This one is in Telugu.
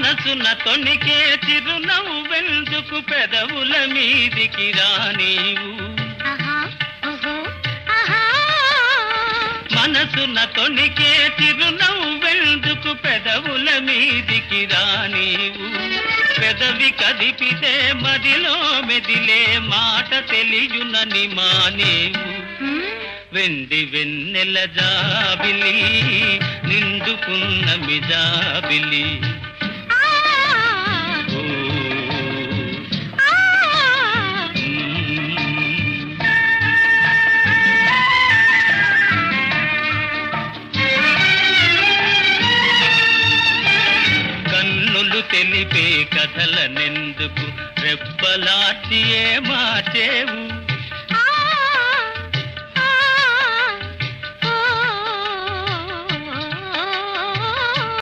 మనసున తొణికే చిరునవ్వెందుకు పెదవుల మీదికి రానీవు మనసున తొణికే చిరునవ్వెందుకు పెదవుల మీదికి రానీవు పెదవి కదిపితే మదిలో మెదిలే మాట తెలియునని మానేవు వెండి వెన్నెల జాబిలి నిండుకున్న మిజాబిలి కన్నులు తెలిపే కథలనెందుకు రెప్పలార్చియే మార్చేవు